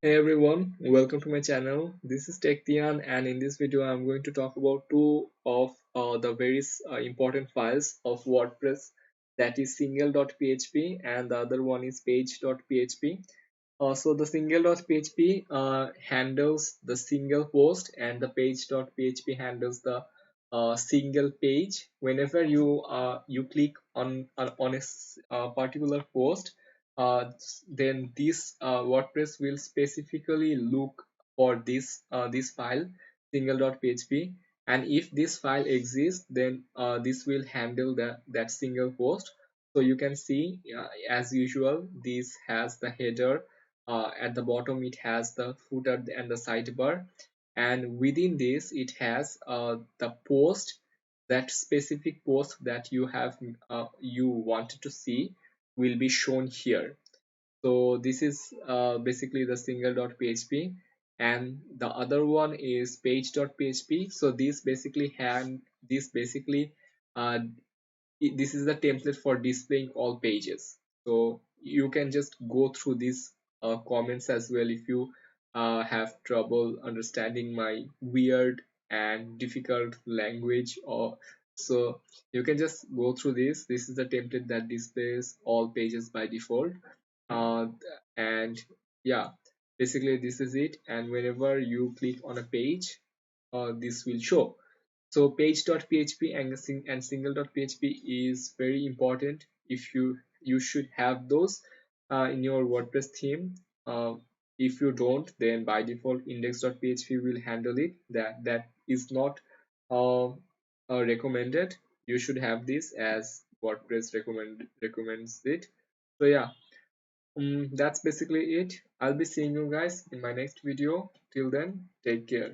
Hey everyone, welcome to my channel. This is Tian, and in this video I'm going to talk about two of the very important files of WordPress, that is single.php and the other one is page.php. So the single.php handles the single post and the page.php handles the single page. Whenever you click on a particular post, then this WordPress will specifically look for this file single.php, and if this file exists, then this will handle that single post. So you can see, as usual, this has the header. At the bottom it has the footer and the sidebar, and within this it has the post. That specific post that you wanted to see will be shown here. So this is basically the single.php, and the other one is page.php. So this basically uh, this is the template for displaying all pages. So you can just go through these comments as well if you have trouble understanding my weird and difficult language, or so you can just go through this is the template that displays all pages by default. uh, and yeah, basically this is it, and whenever you click on a page, this will show. So page.php and single.php is very important. If you should have those in your WordPress theme. uh, if you don't, then by default index.php will handle it. That is not uh, recommended. You should have this as WordPress recommends it. So yeah, that's basically it. I'll be seeing you guys in my next video. Till then, take care.